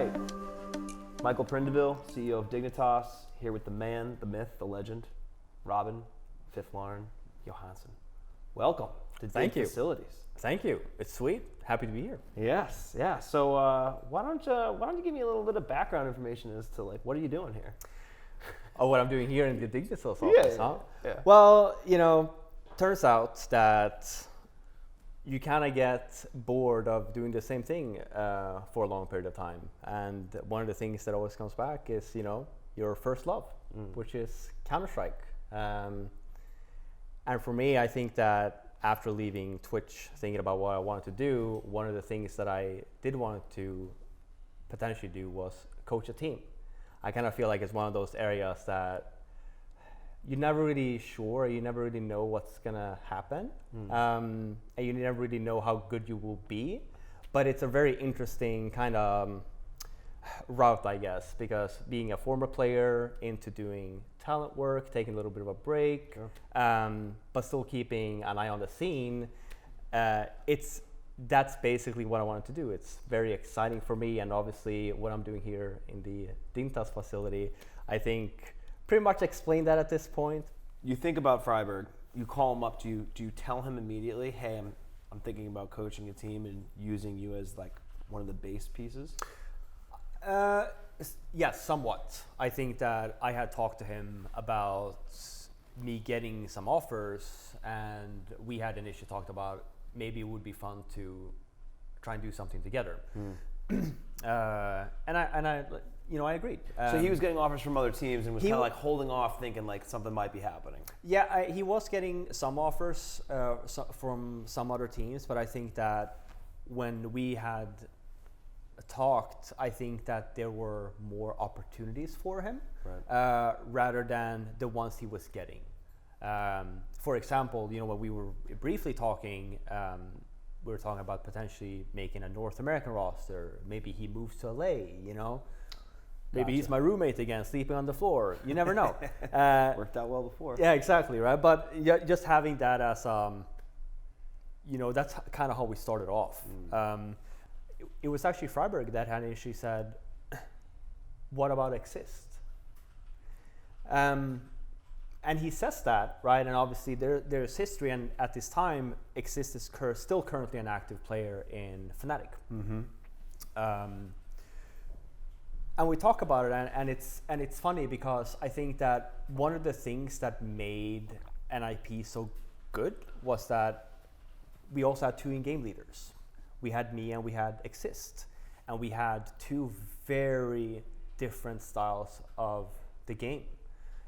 right. Michael Prindiville, CEO of Dignitas, here with the man, the myth, the legend, Robin, Fifflaren, Johansson. Welcome to Dig Facilities. Thank you. It's sweet. Happy to be here. Yes, yeah. So why don't you give me a little bit of background information as to like what are you doing here? Oh, what I'm doing here in the Dignitas office, huh? Yeah. Well, turns out that you kind of get bored of doing the same thing for a long period of time. And one of the things that always comes back is, your first love, which is Counter-Strike. And for me, I think that after leaving Twitch, thinking about what I wanted to do, one of the things that I did want to potentially do was coach a team. I kind of feel like it's one of those areas that you're never really sure, you never really know what's gonna happen, and you never really know how good you will be. But it's a very interesting kind of route, I guess, because being a former player into doing talent work, taking a little bit of a break, but still keeping an eye on the scene, that's basically what I wanted to do. It's very exciting for me, and obviously what I'm doing here in the Dignitas facility, I think pretty much explained that at this point. You think about Freiburg, you call him up, do you tell him immediately, hey, I'm thinking about coaching a team and using you as like one of the base pieces? Yes, somewhat. I think that I had talked to him about me getting some offers, and we had initially talked about maybe it would be fun to try and do something together. And I agreed. So he was getting offers from other teams and was kind of like holding off, thinking like something might be happening. Yeah, he was getting some offers from some other teams, but I think that when we had talked, I think that there were more opportunities for him, rather than the ones he was getting. For example, when we were briefly talking, we were talking about potentially making a North American roster. Maybe he moves to LA, Maybe he's my roommate again, sleeping on the floor. You never know. Worked out well before. Yeah, exactly, right? But just having that as, that's kind of how we started off. It was actually Freiburg that had initially said, what about Exist? And he says that, right? And obviously there's history, and at this time, Exist is still currently an active player in Fnatic. And we talk about it, and it's funny because I think that one of the things that made NIP so good was that we also had two in-game leaders. We had me and we had Exist, and we had two very different styles of the game.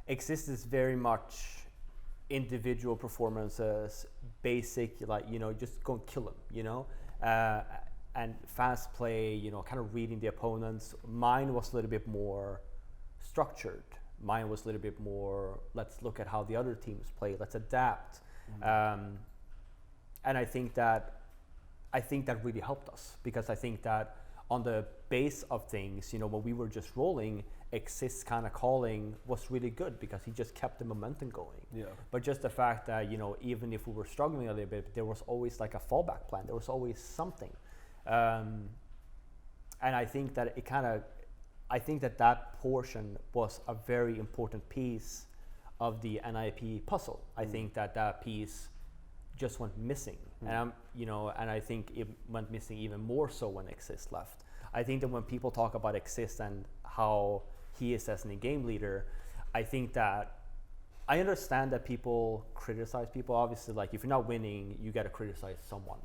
Exist is very much individual performances, basic, just go and kill them, and fast play, kind of reading the opponents. Mine was a little bit more structured. Mine was a little bit more, let's look at how the other teams play, let's adapt. And I think that really helped us, because I think that on the base of things, when we were just rolling, Exist kind of calling was really good because he just kept the momentum going. Yeah. But just the fact that, even if we were struggling a little bit, there was always like a fallback plan. There was always something. And I think that that portion was a very important piece of the NIP puzzle. I think that piece just went missing. And and I think it went missing even more so when Exist left. I think that when people talk about Exist and how he is as an in-game leader, I think that I understand that people criticize people. Obviously, like if you're not winning, you got to criticize someone.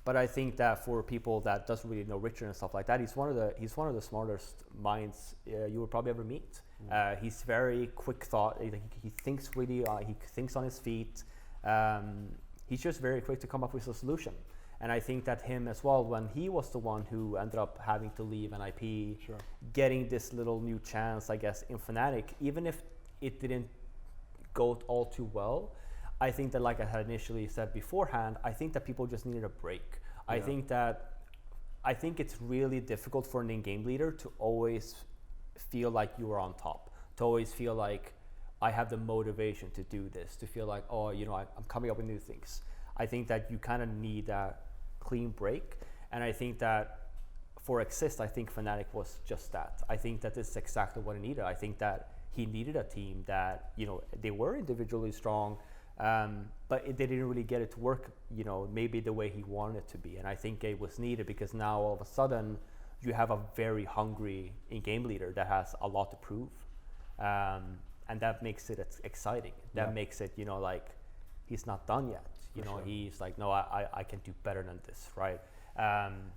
But I think that for people that doesn't really know Richard and stuff like that, he's one of the smartest minds you will probably ever meet. He's very quick thought. He thinks really. He thinks on his feet. He's just very quick to come up with a solution. And I think that him as well, when he was the one who ended up having to leave NIP, getting this little new chance, I guess, in Fnatic, even if it didn't go all too well, I think that, like I had initially said beforehand, I think that people just needed a break. Yeah. I think it's really difficult for an in-game leader to always feel like you are on top, to always feel like I have the motivation to do this, to feel like, I'm coming up with new things. I think that you kind of need that clean break. And I think that for Exist, I think Fnatic was just that. I think that this is exactly what he needed. I think that he needed a team that, they were individually strong, but they didn't really get it to work, maybe the way he wanted it to be. And I think it was needed because now all of a sudden you have a very hungry in-game leader that has a lot to prove. And that makes it exciting. That makes it, like, he's not done yet. He's like, no, I can do better than this, right?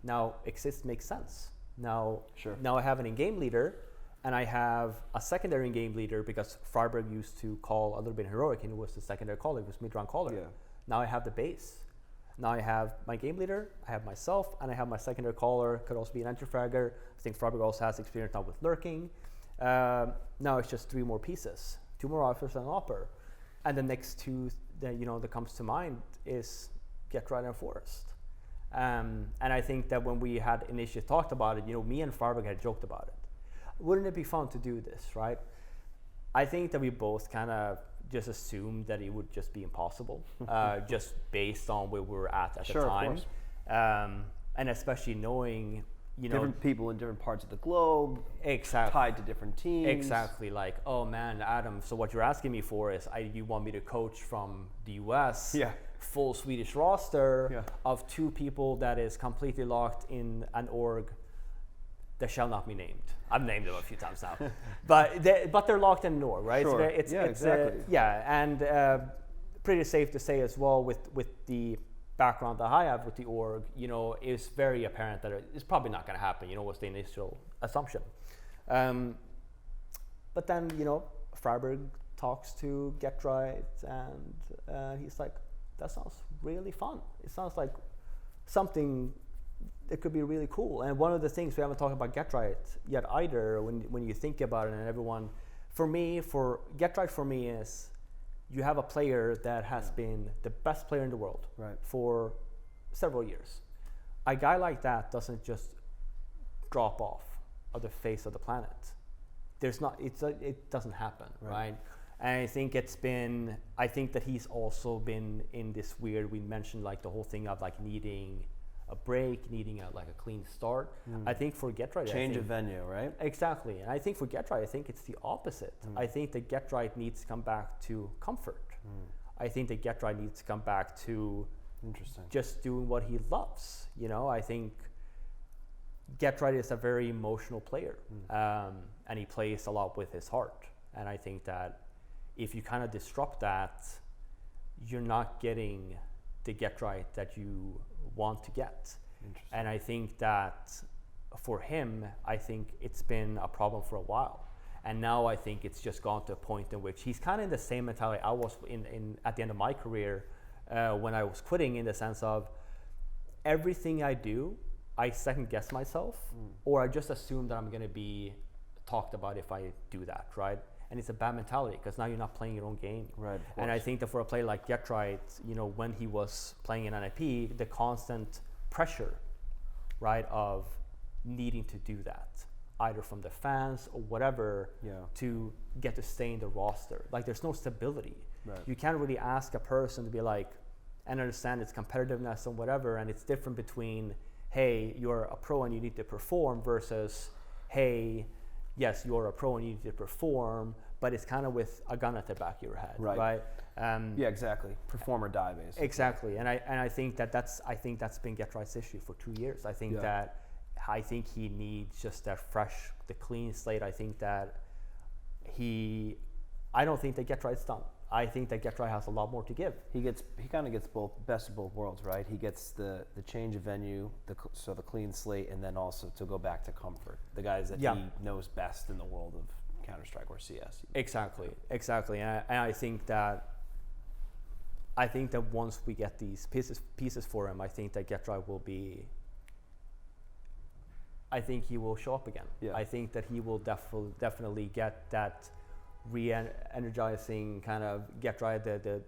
Now Exist makes sense. Now I have an in-game leader, and I have a secondary in-game leader because Farberg used to call a little bit heroic, and it was the secondary caller, it was mid-round caller. Yeah. Now I have the base. Now I have my game leader, I have myself, and I have my secondary caller, could also be an entry fragger. I think Farberg also has experience now with lurking. Now it's just 3 more pieces, 2 more offers and an upper. And the next 2 that comes to mind is Get Right and Forest. And I think that when we had initially talked about it, me and Farberg had joked about it. Wouldn't it be fun to do this, right? I think that we both kind of just assumed that it would just be impossible, just based on where we were at the time. And especially knowing, different people in different parts of the globe, tied to different teams. Exactly, like, oh man, Adam, so what you're asking me for is you want me to coach from the US, full Swedish roster of 2 people that is completely locked in an org that shall not be named. I've named them a few times now, but they're locked in an org, right? Sure. It's exactly. And pretty safe to say as well with the background that I have with the org, it's very apparent that it's probably not going to happen. Was the initial assumption. But then Farberg talks to Get Right, and he's like, that sounds really fun. It sounds like something that could be really cool. And one of the things we haven't talked about Get Right yet either, when you think about it, and everyone, for Get Right for me is, you have a player that has been the best player in the world for several years. A guy like that doesn't just drop off of the face of the planet. It doesn't happen, right? And I think that he's also been in this weird, we mentioned like the whole thing of like needing a break, needing a clean start. I think for Get Right, change of venue, right? Exactly. And I think for Get Right, I think it's the opposite. I think that Get Right needs to come back to comfort. I think that Get Right needs to come back to just doing what he loves. I think Get Right is a very emotional player, and he plays a lot with his heart. And I think that if you kind of disrupt that, you're not getting the Get Right that you want to get. And I think that for him, I think it's been a problem for a while. And now I think it's just gone to a point in which he's kind of in the same mentality I was in at the end of my career when I was quitting, in the sense of everything I do, I second guess myself, or I just assume that I'm going to be talked about if I do that, right? And it's a bad mentality because now you're not playing your own game. Right. And I think that for a player like Get Right, when he was playing in NIP, the constant pressure, right, of needing to do that, either from the fans or whatever, to get to stay in the roster. Like, there's no stability. Right. You can't really ask a person to be like, and understand its competitiveness and whatever, and it's different between, hey, you're a pro and you need to perform, versus, hey, yes, you're a pro and you need to perform, but it's kind of with a gun at the back of your head, right? Yeah, exactly. Perform or die, basically. Exactly, and I think that's been Get Right's issue for 2 years. I think he needs just that fresh, the clean slate. I think that I don't think that Get Right's done. I think that Get Right has a lot more to give. He kind of gets both, best of both worlds, right? He gets the change of venue, so the clean slate, and then also to go back to comfort. The guys that he knows best in the world of Counter-Strike or CS. Exactly. And I think that once we get these pieces for him, I think that Get Right will be. I think he will show up again. Yeah. I think that he will definitely get that re-energizing kind of Get Right, the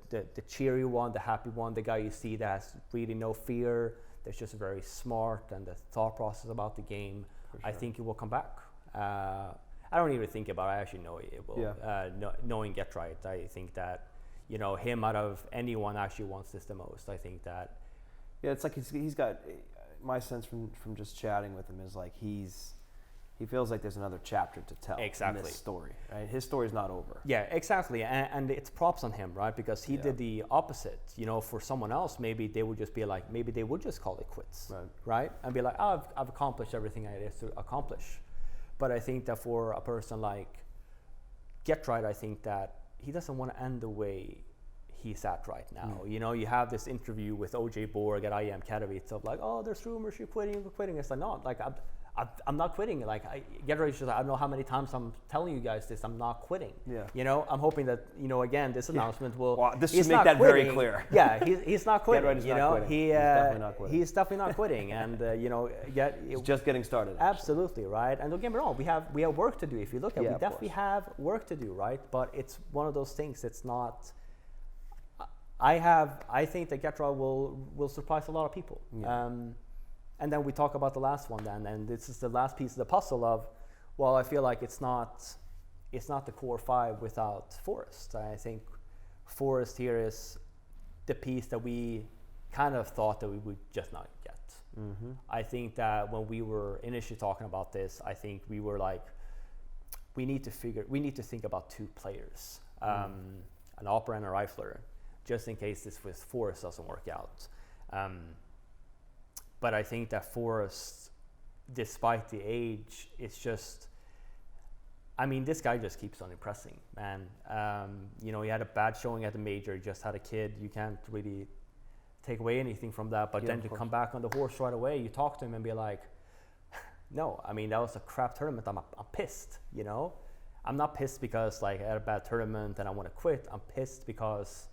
cheery one, the happy one, the guy you see that has really no fear, that's just very smart, and the thought process about the game. Sure. I think it will come back. I don't even think about it, I actually know it will. Yeah. Knowing Get Right, I think that him out of anyone actually wants this the most. I think that. Yeah, it's like he's got. my sense from just chatting with him is like he feels like there's another chapter to tell in this story, right? His story's not over. Yeah, exactly, and it's props on him, right? Because he did the opposite. You know, for someone else, maybe they would just be like, maybe they would just call it quits, right? And be like, oh, I've accomplished everything I need to accomplish. But I think that for a person like Getright, I think that he doesn't want to end the way he's at right now. You know, you have this interview with OJ Borg at IEM Katowice of like, oh, there's rumors you're quitting. It's like, no, like I'm not quitting. Like Getright is just like, I don't know how many times I'm telling you guys this. I'm not quitting. Yeah. You know, I'm hoping that, you know, again, this announcement will. Well, this should make that very clear. Yeah, he's not quitting. Getright is not quitting. He's definitely not quitting. He's definitely not quitting, and you know, it's just getting started. Absolutely, right. And don't get me wrong, we have work to do. If you look at, it, we definitely have work to do, right? But it's one of those things. It's not. I think that Getright will surprise a lot of people. Yeah. And then we talk about the last one then, and this is the last piece of the puzzle of, well, I feel like it's not the core five without Forrest. I think Forrest here is the piece that we kind of thought that we would just not get. Mm-hmm. I think that when we were initially talking about this, I think we were like, we need to think about two players, an opera and a rifler, just in case this with Forrest doesn't work out. But I think that Forrest, despite the age, it's just, I mean, this guy just keeps on impressing, man. You know, he had a bad showing at the major, he just had a kid. You can't really take away anything from that. But then to come back on the horse right away, you talk to him and be like, no, I mean, that was a crap tournament. I'm pissed, you know? I'm not pissed because like I had a bad tournament and I want to quit. I'm pissed because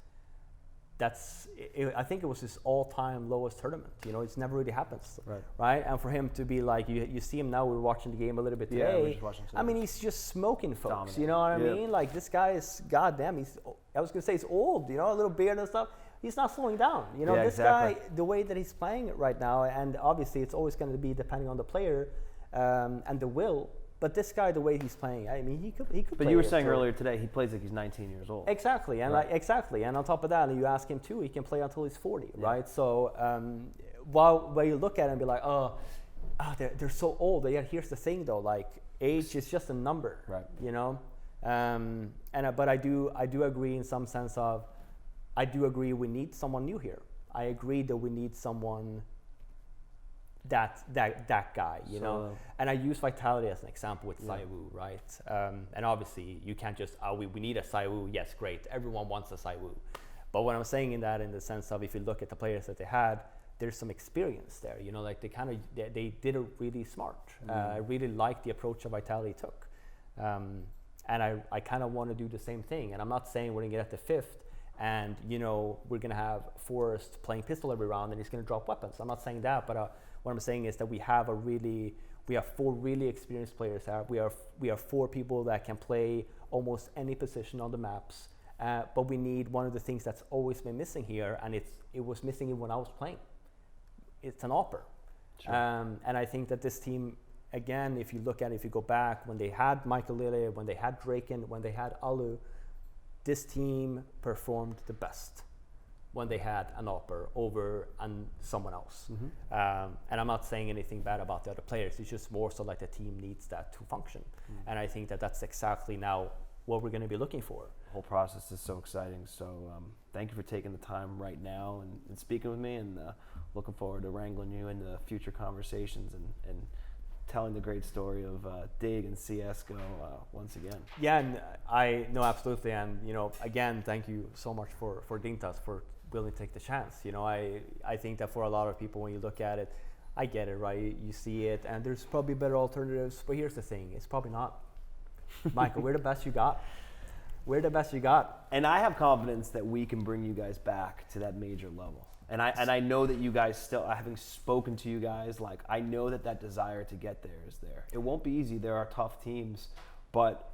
I think it was his all-time lowest tournament. You know, it's never really happens, right? And for him to be like, you see him now. We were watching the game a little bit today. I mean, he's just smoking folks. Dominant. You know what I mean? Like this guy is goddamn. I was gonna say he's old. You know, a little beard and stuff. He's not slowing down. You know, this guy, the way that he's playing it right now, and obviously it's always going to be depending on the player and the will. But this guy, the way he's playing, I mean, he could. But you were saying earlier today, he plays like he's 19 years old. Exactly, and exactly, and on top of that, and you ask him too, he can play until he's 40, right? So while you look at him and be like, they're so old. Yeah, here's the thing though, like age is just a number, right? You know, but I do agree in some sense of, I do agree we need someone new here. I agree that we need someone. That guy, you know, and I use Vitality as an example with Saiwu, right? And obviously you can't just we need a Saiwu. Yes, great. Everyone wants a Saiwu, but what I'm saying in the sense of, if you look at the players that they had, there's some experience there. You know, like they did it really smart. I really like the approach that Vitality took, and I kind of want to do the same thing. And I'm not saying we're gonna get at the fifth. And you know, we're gonna have Forrest playing pistol every round, and he's gonna drop weapons. I'm not saying that, but what I'm saying is that we have four really experienced players here. We are four people that can play almost any position on the maps. But we need one of the things that's always been missing here, and it was missing even when I was playing. It's an AWPer. Sure. And I think that this team, again, if you go back when they had Michael Lille, when they had Draken, when they had Alu, this team performed the best when they had an AWPer over and someone else. Mm-hmm. And I'm not saying anything bad about the other players. It's just more so like the team needs that to function. Mm-hmm. And I think that that's exactly now what we're going to be looking for. The whole process is so exciting. So thank you for taking the time right now and speaking with me, and looking forward to wrangling you into future conversations and telling the great story of Dig and CSGO once again. Yeah, and I know absolutely, and you know, again, thank you so much for Dignitas for willing to take the chance. You know, I think that for a lot of people, when you look at it, I get it, right? You see it, and there's probably better alternatives, but here's the thing, it's probably not. Michael, we're the best you got. We're the best you got. And I have confidence that we can bring you guys back to that major level. And I know that you guys still, having spoken to you guys, like I know that desire to get there is there. It won't be easy. There are tough teams, but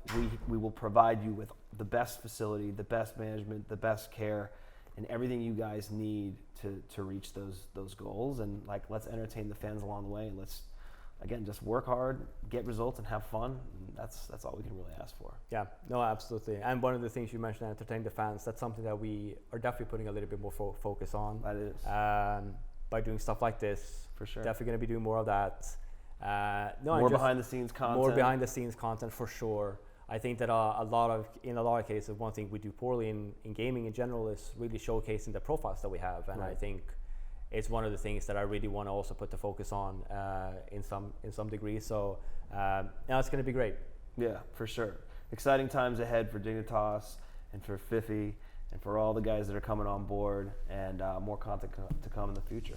we will provide you with the best facility, the best management, the best care, and everything you guys need to reach those goals. And like, let's entertain the fans along the way, and let's, again, just work hard, get results, and have fun. And that's all we can really ask for. Yeah, no, absolutely. And one of the things you mentioned, entertain the fans, that's something that we are definitely putting a little bit more focus on. That is. by doing stuff like this. For sure. Definitely going to be doing more of that. More behind the scenes content. More behind the scenes content for sure. I think that in a lot of cases, one thing we do poorly in gaming in general is really showcasing the profiles that we have, and I think it's one of the things that I really want to also put the focus on in some degree. So now it's going to be great. Yeah, for sure. Exciting times ahead for Dignitas and for Fiffy and for all the guys that are coming on board, and more content to come in the future.